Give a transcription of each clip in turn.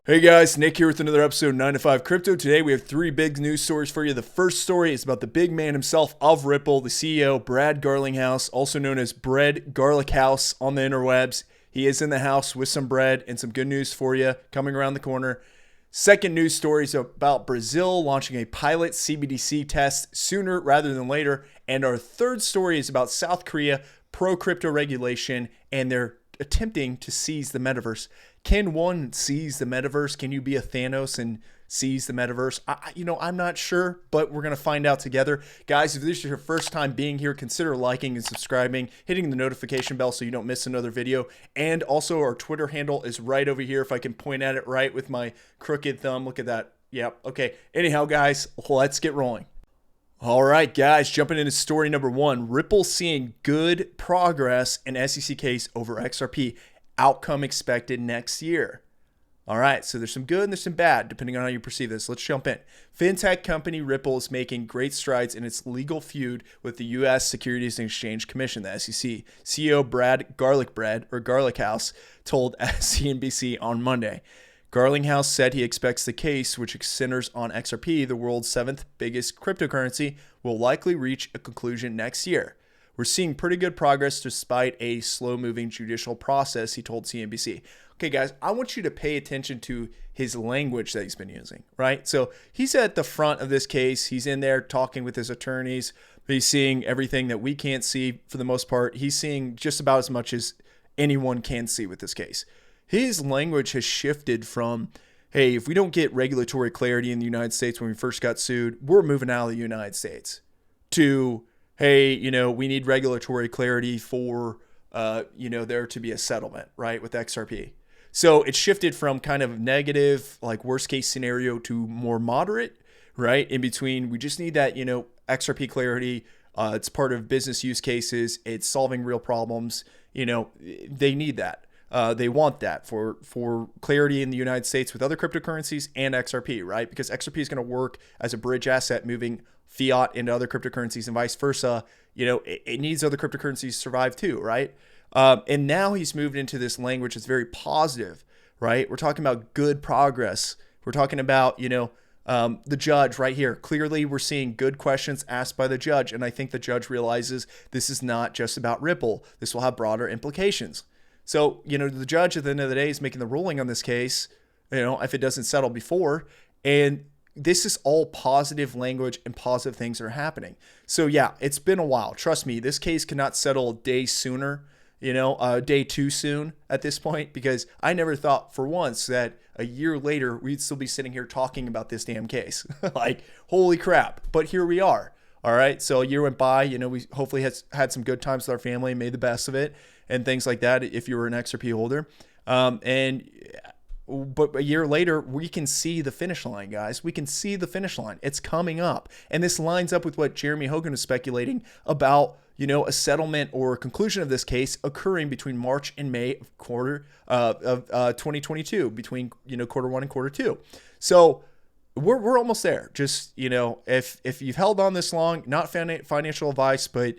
Hey guys, Nick here with another episode of 9 to 5 Crypto. Today we have three big news stories for you. The first story is about the big man himself of Ripple, the CEO, Brad Garlinghouse, also known as Bread Garlinghouse on the interwebs. He is in the house with some bread and some good news for you coming around the corner. Second news story is about Brazil launching a pilot CBDC test sooner rather than later. And our third story is about South Korea pro-crypto regulation, and they're attempting to seize the metaverse. Can one seize the metaverse? Can you be a Thanos and seize the metaverse? I'm not sure, but we're going to find out together. Guys, if this is your first time being here, consider liking and subscribing, hitting the notification bell so you don't miss another video. And also our Twitter handle is right over here if I can point at it right with my crooked thumb. Look at that. Yep. Okay. Anyhow, guys, let's get rolling. All right, guys, jumping into story number one. Ripple seeing good progress in SEC case over XRP. Outcome expected next year. All right, so there's some good and there's some bad, depending on how you perceive this. Let's jump in. Fintech company Ripple is making great strides in its legal feud with the U.S. Securities and Exchange Commission, the SEC. CEO Brad Garlinghouse told CNBC on Monday. Garlinghouse said he expects the case, which centers on XRP, the world's seventh biggest cryptocurrency, will likely reach a conclusion next year. We're seeing pretty good progress despite a slow-moving judicial process, he told CNBC. Okay, guys, I want you to pay attention to his language that he's been using, right? So he's at the front of this case. He's in there talking with his attorneys. He's seeing everything that we can't see for the most part. He's seeing just about as much as anyone can see with this case. His language has shifted from, hey, if we don't get regulatory clarity in the United States when we first got sued, we're moving out of the United States, to, hey, we need regulatory clarity for, there to be a settlement, right, with XRP. So it shifted from kind of negative, like worst case scenario, to more moderate, right? In between, we just need that, XRP clarity. It's part of business use cases. It's solving real problems. They need that. They want that for clarity in the United States with other cryptocurrencies and XRP, right? Because XRP is going to work as a bridge asset, moving fiat into other cryptocurrencies and vice versa. It needs other cryptocurrencies to survive too, right? And now he's moved into this language that's very positive, right? We're talking about good progress. We're talking about, the judge right here. Clearly, we're seeing good questions asked by the judge. And I think the judge realizes this is not just about Ripple. This will have broader implications. So, the judge at the end of the day is making the ruling on this case, if it doesn't settle before. And this is all positive language and positive things are happening. So, yeah, it's been a while. Trust me, this case cannot settle a day sooner, a day too soon at this point, because I never thought for once that a year later we'd still be sitting here talking about this damn case. Like, holy crap. But here we are. All right. So a year went by, we hopefully had some good times with our family, made the best of it and things like that if you were an XRP holder. But a year later, we can see the finish line, guys. We can see the finish line. It's coming up. And this lines up with what Jeremy Hogan was speculating about, a settlement or a conclusion of this case occurring between March and May of 2022, between, quarter one and quarter two. So we're almost there. Just, if you've held on this long, not financial advice, but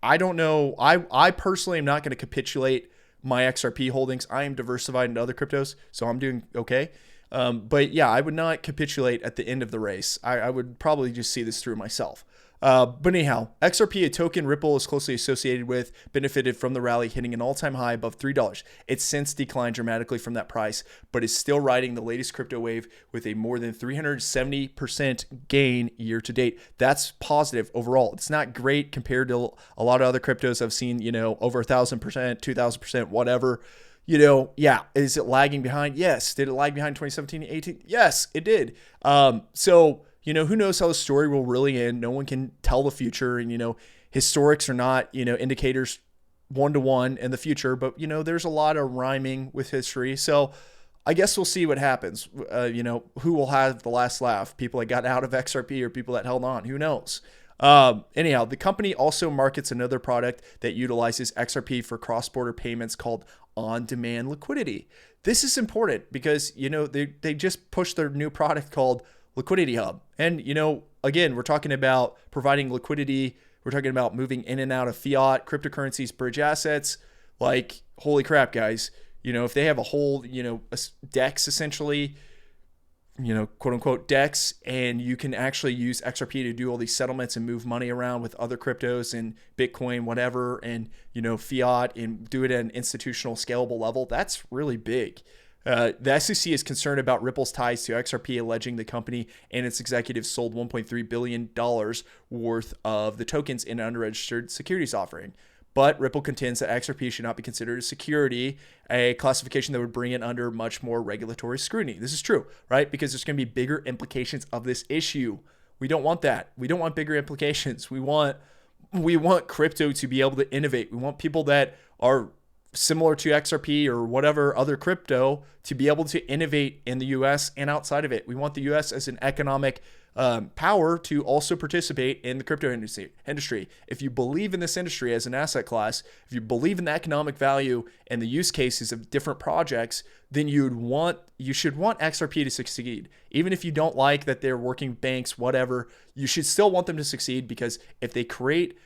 I don't know. I personally am not going to capitulate my XRP holdings. I am diversified into other cryptos, so I'm doing okay. But yeah, I would not capitulate at the end of the race. I would probably just see this through myself. But anyhow, XRP, a token Ripple is closely associated with, benefited from the rally, hitting an all-time high above $3. It's since declined dramatically from that price, but is still riding the latest crypto wave with a more than 370% gain year to date. That's positive overall. It's not great compared to a lot of other cryptos I've seen, over 1,000%, 2,000%, whatever. Is it lagging behind? Yes. Did it lag behind 2017, 18? Yes, it did. Who knows how the story will really end? No one can tell the future. And, historics are not, indicators one-to-one in the future. But, there's a lot of rhyming with history. So I guess we'll see what happens. Who will have the last laugh? People that got out of XRP or people that held on? Who knows? Anyhow, the company also markets another product that utilizes XRP for cross-border payments called on-demand liquidity. This is important because, they just pushed their new product called Liquidity Hub. And, again, we're talking about providing liquidity. We're talking about moving in and out of fiat, cryptocurrencies, bridge assets. Like, holy crap, guys. if they have a whole, DEX essentially, quote unquote DEX, and you can actually use XRP to do all these settlements and move money around with other cryptos and Bitcoin, whatever, and, fiat, and do it at an institutional scalable level. That's really big. The SEC is concerned about Ripple's ties to XRP, alleging the company and its executives sold $1.3 billion worth of the tokens in an unregistered securities offering. But Ripple contends that XRP should not be considered a security, a classification that would bring it under much more regulatory scrutiny. This is true, right? Because there's going to be bigger implications of this issue. We don't want that. We don't want bigger implications. We want crypto to be able to innovate. We want people that are similar to XRP or whatever other crypto to be able to innovate in the US and outside of it. We want the US as an economic power to also participate in the crypto industry. If you believe in this industry as an asset class, if you believe in the economic value and the use cases of different projects, then you should want XRP to succeed. Even if you don't like that they're working banks, whatever, you should still want them to succeed, because if they create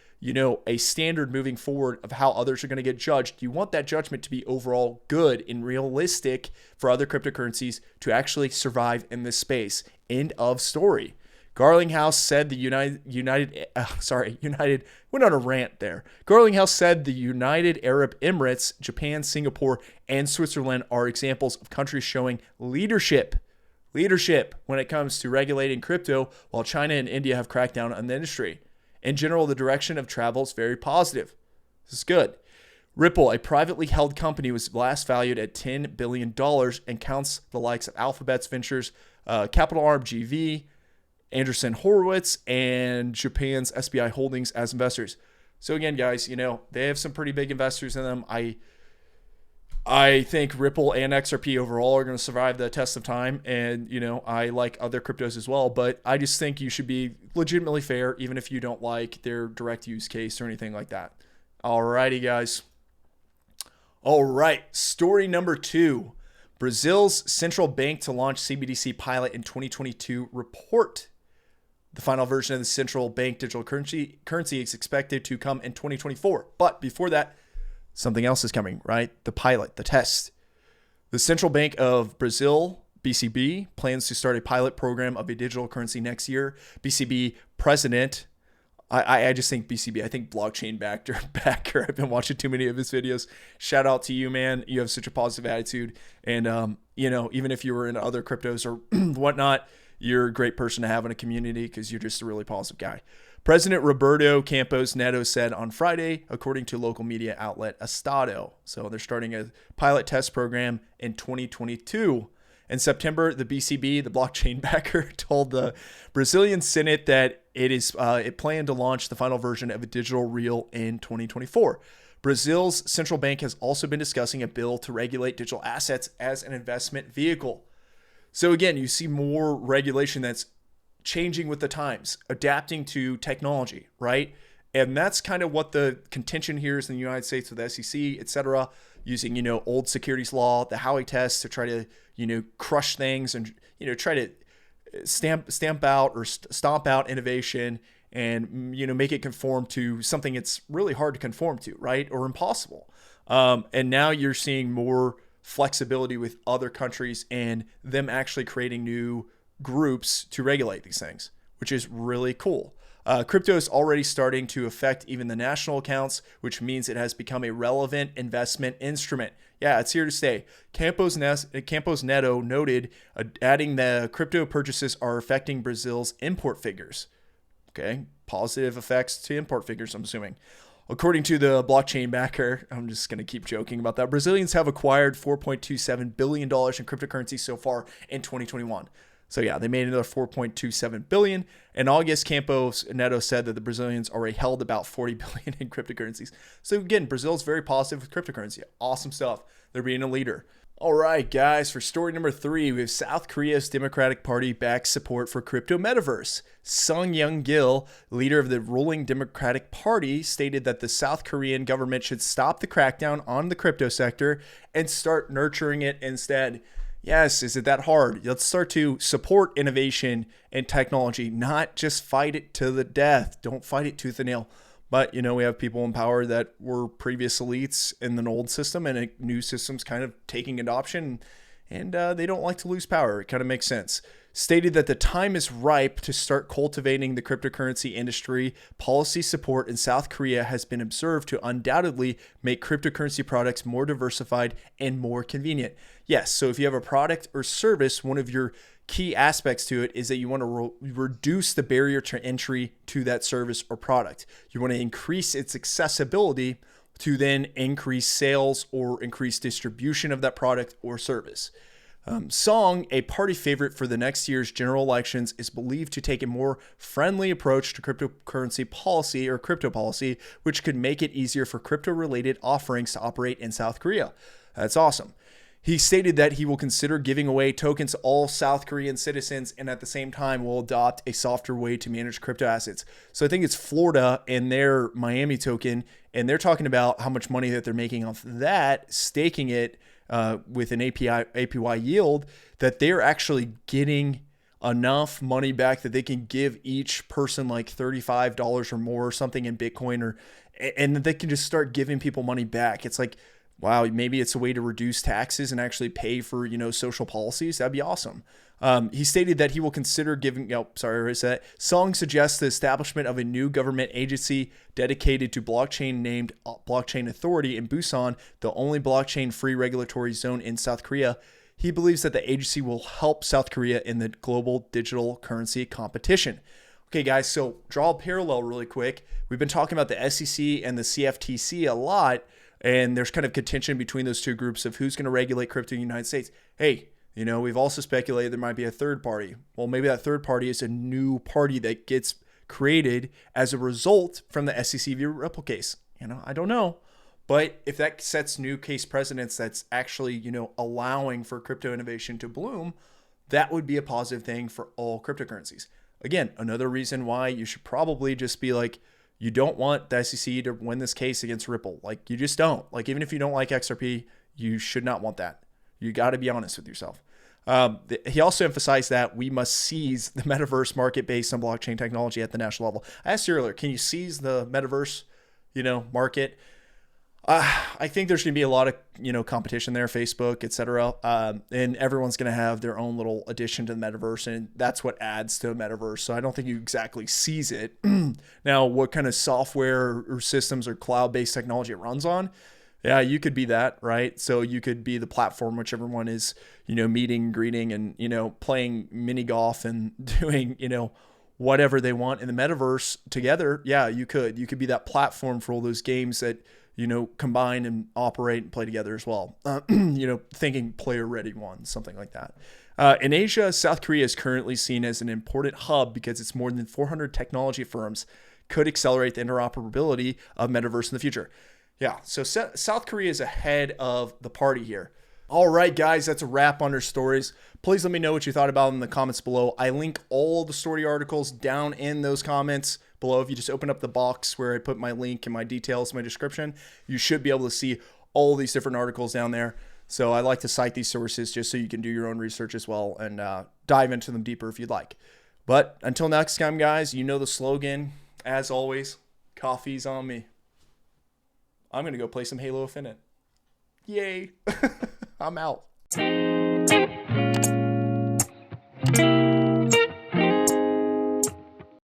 a standard moving forward of how others are going to get judged, you want that judgment to be overall good and realistic for other cryptocurrencies to actually survive in this space. End of story. Garlinghouse said went on a rant there. Garlinghouse said the United Arab Emirates, Japan, Singapore, and Switzerland are examples of countries showing leadership when it comes to regulating crypto, while China and India have cracked down on the industry. In general, the direction of travel is very positive. This is good. Ripple, a privately held company, was last valued at $10 billion and counts the likes of Alphabet's Ventures, Capital Arm GV, Andreessen Horowitz, and Japan's SBI Holdings as investors. So again, guys, they have some pretty big investors in them. I think Ripple and XRP overall are going to survive the test of time. And, I like other cryptos as well, but I just think you should be legitimately fair, even if you don't like their direct use case or anything like that. Alrighty, guys. All right. Story number 2, Brazil's central bank to launch CBDC pilot in 2022 report. The final version of the central bank digital currency is expected to come in 2024. But before that, something else is coming, right? The pilot, the test. The Central Bank of Brazil, BCB, plans to start a pilot program of a digital currency next year. BCB president, I just think BCB, I think blockchain backer. I've been watching too many of his videos. Shout out to you, man. You have such a positive attitude. And, even if you were in other cryptos or whatnot, you're a great person to have in a community because you're just a really positive guy. President Roberto Campos Neto said on Friday, according to local media outlet Estado. So they're starting a pilot test program in 2022. In September, the BCB, the blockchain backer, told the Brazilian Senate that it planned to launch the final version of a digital real in 2024. Brazil's central bank has also been discussing a bill to regulate digital assets as an investment vehicle. So again, you see more regulation that's changing with the times, adapting to technology, right? And that's kind of what the contention here is in the United States with the SEC, et cetera, using, old securities law, the Howey test to try to, crush things and, try to stamp out or stomp out innovation and, make it conform to something it's really hard to conform to, right? Or impossible. And now you're seeing more flexibility with other countries and them actually creating new groups to regulate these things, which is really cool. Crypto is already starting to affect even the national accounts, which means it has become a relevant investment instrument. Yeah, it's here to stay. Campos Neto noted, adding the crypto purchases are affecting Brazil's import figures. Okay, positive effects to import figures, I'm assuming. According to the blockchain backer, I'm just going to keep joking about that, Brazilians have acquired $4.27 billion in cryptocurrency so far in 2021. So yeah, they made another $4.27 billion. In August, Campos Neto said that the Brazilians already held about $40 billion in cryptocurrencies. So again, Brazil's very positive with cryptocurrency. Awesome stuff. They're being a leader. All right, guys, for story number 3, we have South Korea's Democratic Party backs support for crypto metaverse. Young-gil, leader of the ruling Democratic Party, stated that the South Korean government should stop the crackdown on the crypto sector and start nurturing it instead. Yes, is it that hard? Let's start to support innovation and technology, not just fight it to the death. Don't fight it tooth and nail. But, we have people in power that were previous elites in the old system, and a new system's kind of taking adoption, and they don't like to lose power. It kind of makes sense. Stated that the time is ripe to start cultivating the cryptocurrency industry. Policy support in South Korea has been observed to undoubtedly make cryptocurrency products more diversified and more convenient. Yes, so if you have a product or service, one of your key aspects to it is that you want to reduce the barrier to entry to that service or product. You want to increase its accessibility to then increase sales or increase distribution of that product or service. Song, a party favorite for the next year's general elections, is believed to take a more friendly approach to cryptocurrency policy or crypto policy, which could make it easier for crypto-related offerings to operate in South Korea. That's awesome. He stated that he will consider giving away tokens to all South Korean citizens and at the same time will adopt a softer way to manage crypto assets. So I think it's Florida and their Miami token, and they're talking about how much money that they're making off that, staking it with an APY yield, that they're actually getting enough money back that they can give each person like $35 or more or something in Bitcoin, and that they can just start giving people money back. It's like, wow, maybe it's a way to reduce taxes and actually pay for, social policies. That'd be awesome. He stated that he will consider giving, Song suggests the establishment of a new government agency dedicated to blockchain named Blockchain Authority in Busan, the only blockchain-free regulatory zone in South Korea. He believes that the agency will help South Korea in the global digital currency competition. Okay, guys, so draw a parallel really quick. We've been talking about the SEC and the CFTC a lot, and there's kind of contention between those two groups of who's going to regulate crypto in the United States. Hey, we've also speculated there might be a third party. Well, maybe that third party is a new party that gets created as a result from the SEC v. Ripple case. I don't know. But if that sets new case precedents that's actually, allowing for crypto innovation to bloom, that would be a positive thing for all cryptocurrencies. Again, another reason why you should probably just be like, you don't want the SEC to win this case against Ripple. Like, you just don't. Like, even if you don't like XRP, you should not want that. You got to be honest with yourself. He also emphasized that we must seize the metaverse market based on blockchain technology at the national level. I asked you earlier, can you seize the metaverse, market? I think there's going to be a lot of, competition there, Facebook, etc. And everyone's going to have their own little addition to the metaverse, and that's what adds to a metaverse. So I don't think you exactly seize it. Now, what kind of software or systems or cloud-based technology it runs on? Yeah, you could be that, right? So you could be the platform which everyone is, meeting, greeting, and, playing mini golf and doing, whatever they want in the metaverse together. Yeah, you could. You could be that platform for all those games that, combine and operate and play together as well. Thinking player-ready ones, something like that. In Asia, South Korea is currently seen as an important hub because it's more than 400 technology firms could accelerate the interoperability of metaverse in the future. Yeah, so South Korea is ahead of the party here. All right, guys, that's a wrap on our stories. Please let me know what you thought about them in the comments below. I link all the story articles down in those comments below. If you just open up the box where I put my link and my details, my description, you should be able to see all these different articles down there. So I like to cite these sources just so you can do your own research as well and dive into them deeper if you'd like. But until next time, guys, you know the slogan. As always, coffee's on me. I'm going to go play some Halo Infinite. Yay. I'm out.